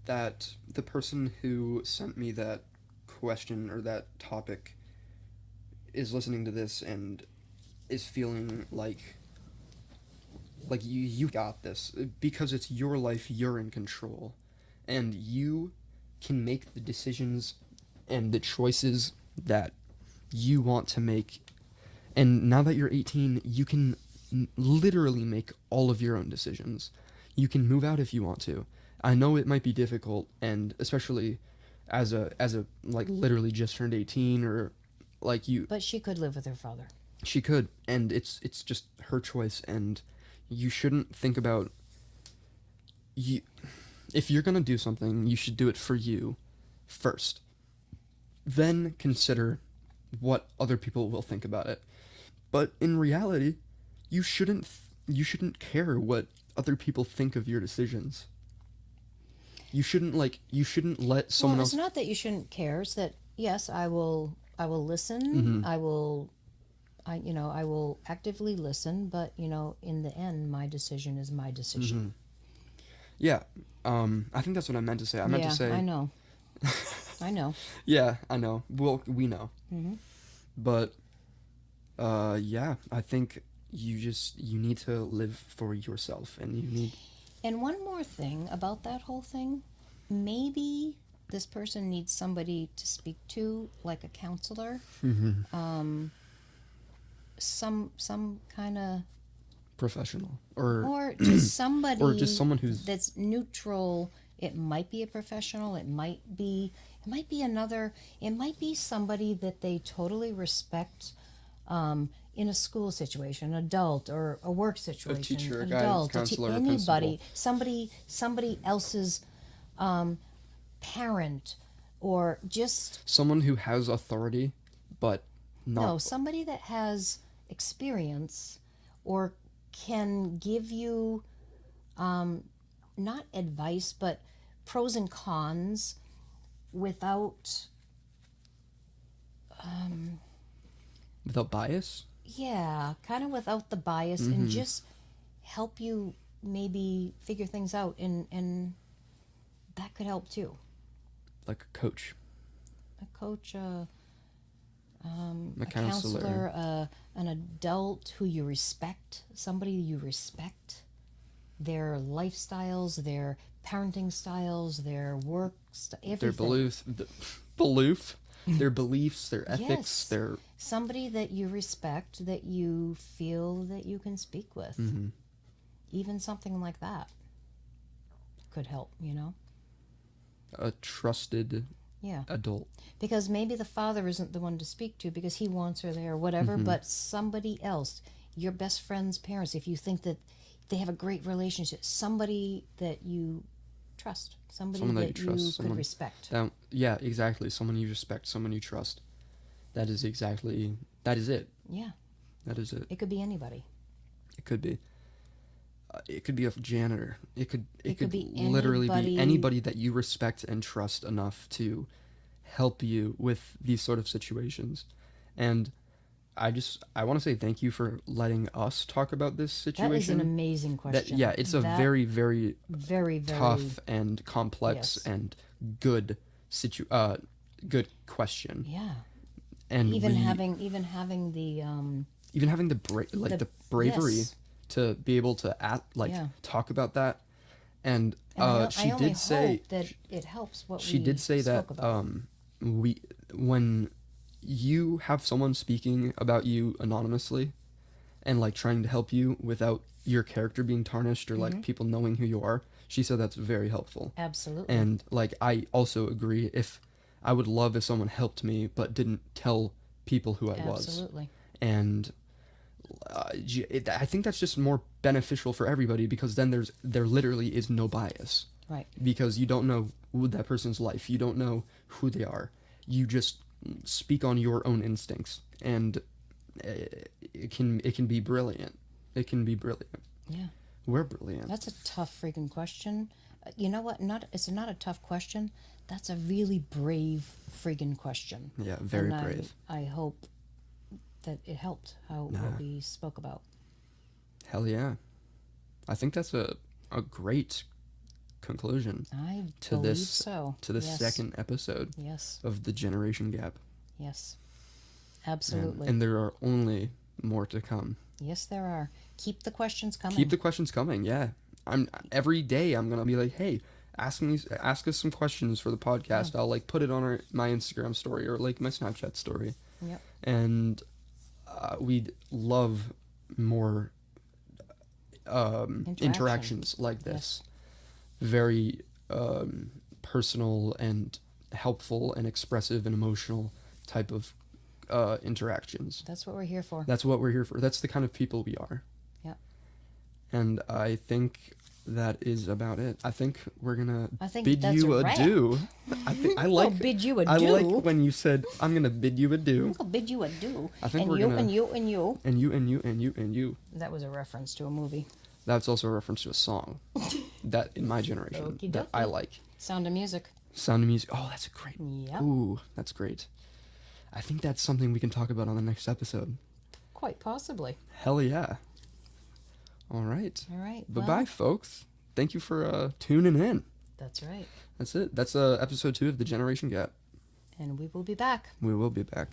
that the person who sent me that question or that topic is listening to this and is feeling like you got this, because it's your life, you're in control, and you can make the decisions and the choices that you want to make. And now that you're 18, you can literally make all of your own decisions. You can move out if you want to. I know it might be difficult, and especially as a like literally just turned 18, or like you. But she could live with her father. She could, and it's just her choice, and you shouldn't think about you. If you're gonna do something, you should do it for you first. Then consider what other people will think about it. But in reality, you shouldn't care what other people think of your decisions. You shouldn't let someone else. It's not that you shouldn't care. It's that yes, I will listen. Mm-hmm. I will actively listen. But in the end, my decision is my decision. Mm-hmm. Yeah, I think that's what I meant to say. I meant to say. I know. I know. Yeah, I know. Well, we know. Mm-hmm. But, yeah, I think you need to live for yourself, and you need. And one more thing about that whole thing, maybe this person needs somebody to speak to, like a counselor. Mm-hmm. Some kind of professional, or just somebody, or just someone that's neutral. It might be a professional. It might be another. It might be somebody that they totally respect. In a school situation, an adult, or a work situation, a teacher, a adult, guidance counselor, anybody, a somebody else's parent, or just someone who has authority, but not somebody that has experience or can give you not advice but pros and cons without bias. Yeah, kind of without the bias, and just help you maybe figure things out, and that could help too. Like a coach. A coach, a counselor, an adult who you respect, somebody you respect, their lifestyles, their parenting styles, their work, everything. Their beliefs, their ethics, yes. their... Somebody that you respect, that you feel that you can speak with. Mm-hmm. Even something like that could help, A trusted adult. Because maybe the father isn't the one to speak to because he wants her there or whatever, but somebody else, your best friend's parents, if you think that they have a great relationship, somebody that you trust, somebody that you could respect. Yeah, exactly. Someone you respect, someone you trust. That is it. Yeah. That is it. It could be anybody. It could be. It could be a janitor. It could be literally be anybody that you respect and trust enough to help you with these sort of situations. And I want to say thank you for letting us talk about this situation. That is an amazing question. It's a very, very, very tough and complex and good good question. Yeah. And even having the bravery to be able to talk about that. And she did say that it helps what she did say that when you have someone speaking about you anonymously and like trying to help you without your character being tarnished or like people knowing who you are. She said that's very helpful. Absolutely. And like I also agree, if I would love if someone helped me but didn't tell people who I was. Absolutely. And I think that's just more beneficial for everybody, because then there literally is no bias. Right. Because you don't know that person's life, you don't know who they are. You just speak on your own instincts, and it can be brilliant. It can be brilliant. Yeah. We're brilliant. That's a tough freaking question. You know what? It's not a tough question. That's a really brave friggin' question. Yeah, very and brave. I hope that it helped what we spoke about. Hell yeah. I think that's a great conclusion I to believe this so. to the Yes. second episode Yes. of the Generation Gap. Yes. Absolutely. And there are only more to come. Yes, there are. Keep the questions coming. Keep the questions coming. Yeah. Every day I'm going to be like, "Hey, ask us some questions for the podcast." Yeah. I'll like put it on my Instagram story or like my Snapchat story. Yep. And we'd love more interactions like this. Yes. Very personal and helpful and expressive and emotional type of interactions. That's what we're here for. That's what we're here for. That's the kind of people we are. Yep. And I think that is about it. I think we're gonna bid that's you a wrap. adieu. I like bid you adieu. I like when you said I'm gonna bid you adieu. I'll bid you adieu. I think and we're you gonna and you and you. and you and you and you and you. That was a reference to a movie. That's also a reference to a song that in my generation Okie that I dokie. like. Sound of Music. Sound of Music. Oh, that's a great. Yep. Ooh, that's great. I think that's something we can talk about on the next episode. Quite possibly. Hell yeah. All right. All right. Bye-bye, well, folks. Thank you for tuning in. That's right. That's it. That's episode 2 of The Generation Gap. And we will be back. We will be back.